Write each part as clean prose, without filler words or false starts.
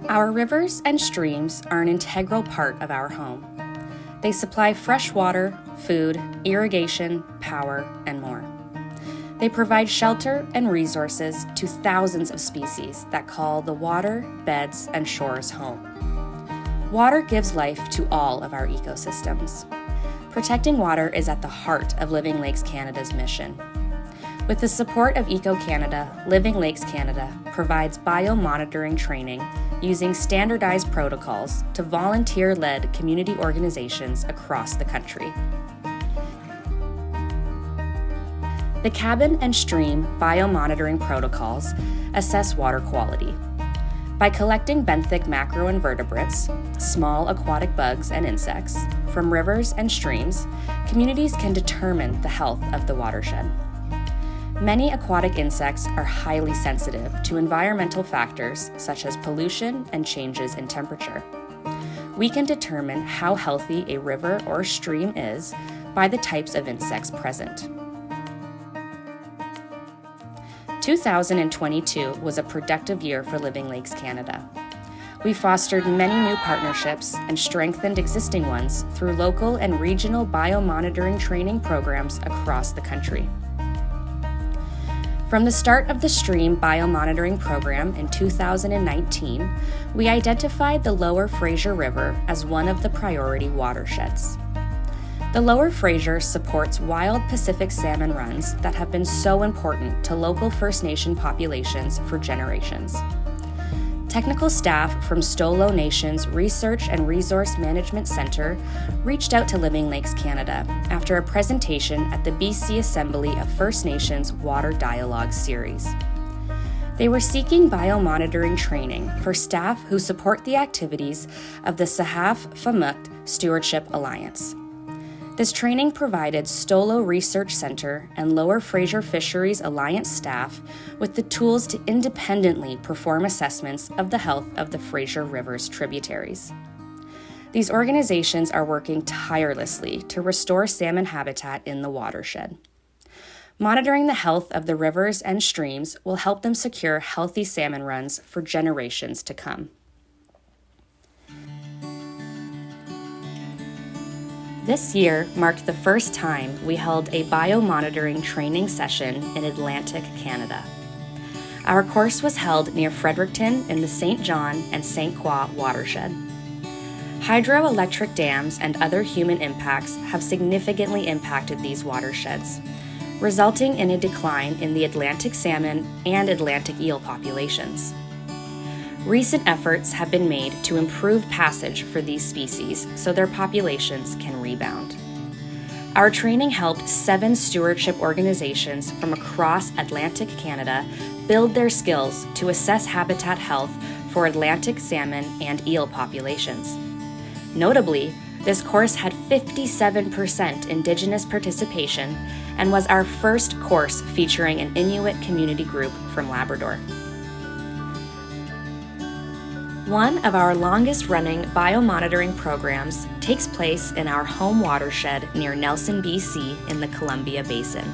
Our rivers and streams are an integral part of our home. They supply fresh water, food, irrigation, power, and more. They provide shelter and resources to thousands of species that call the water, beds, and shores home. Water gives life to all of our ecosystems. Protecting water is at the heart of Living Lakes Canada's mission. With the support of Eco-Canada, Living Lakes Canada provides biomonitoring training using standardized protocols to volunteer-led community organizations across the country. The cabin and stream biomonitoring protocols assess water quality. By collecting benthic macroinvertebrates, small aquatic bugs and insects, from rivers and streams, communities can determine the health of the watershed. Many aquatic insects are highly sensitive to environmental factors such as pollution and changes in temperature. We can determine how healthy a river or stream is by the types of insects present. 2022 was a productive year for Living Lakes Canada. We fostered many new partnerships and strengthened existing ones through local and regional biomonitoring training programs across the country. From the start of the Stream Biomonitoring Program in 2019, we identified the Lower Fraser River as one of the priority watersheds. The Lower Fraser supports wild Pacific salmon runs that have been so important to local First Nation populations for generations. Technical staff from Stolo Nation's Research and Resource Management Centre reached out to Living Lakes Canada after a presentation at the BC Assembly of First Nations Water Dialogue Series. They were seeking biomonitoring training for staff who support the activities of the Sahaf Famuk Stewardship Alliance. This training provided Stolo Research Centre and Lower Fraser Fisheries Alliance staff with the tools to independently perform assessments of the health of the Fraser River's tributaries. These organizations are working tirelessly to restore salmon habitat in the watershed. Monitoring the health of the rivers and streams will help them secure healthy salmon runs for generations to come. This year marked the first time we held a biomonitoring training session in Atlantic Canada. Our course was held near Fredericton in the St. John and St. Croix watershed. Hydroelectric dams and other human impacts have significantly impacted these watersheds, resulting in a decline in the Atlantic salmon and Atlantic eel populations. Recent efforts have been made to improve passage for these species so their populations can rebound. Our training helped 7 stewardship organizations from across Atlantic Canada build their skills to assess habitat health for Atlantic salmon and eel populations. Notably, this course had 57% Indigenous participation and was our first course featuring an Inuit community group from Labrador. One of our longest-running biomonitoring programs takes place in our home watershed near Nelson, BC in the Columbia Basin.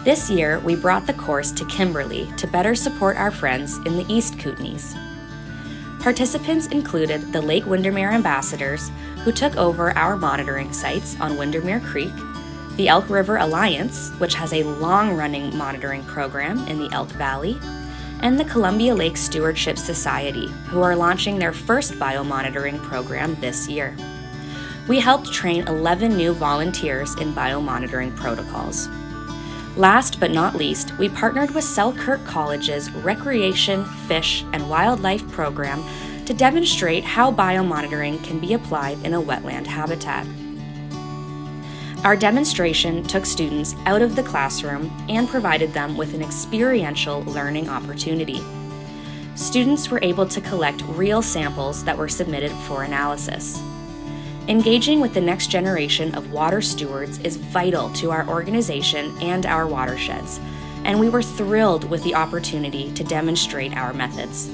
This year, we brought the course to Kimberley to better support our friends in the East Kootenays. Participants included the Lake Windermere ambassadors, who took over our monitoring sites on Windermere Creek, the Elk River Alliance, which has a long-running monitoring program in the Elk Valley, and the Columbia Lake Stewardship Society, who are launching their first biomonitoring program this year. We helped train 11 new volunteers in biomonitoring protocols. Last but not least, we partnered with Selkirk College's Recreation, Fish, and Wildlife program to demonstrate how biomonitoring can be applied in a wetland habitat. Our demonstration took students out of the classroom and provided them with an experiential learning opportunity. Students were able to collect real samples that were submitted for analysis. Engaging with the next generation of water stewards is vital to our organization and our watersheds, and we were thrilled with the opportunity to demonstrate our methods.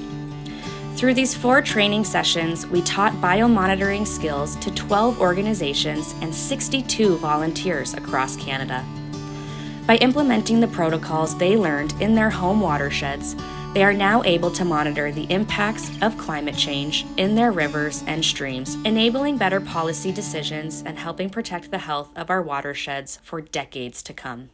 Through these 4 training sessions, we taught biomonitoring skills to 12 organizations and 62 volunteers across Canada. By implementing the protocols they learned in their home watersheds, They are now able to monitor the impacts of climate change in their rivers and streams, enabling better policy decisions and helping protect the health of our watersheds for decades to come.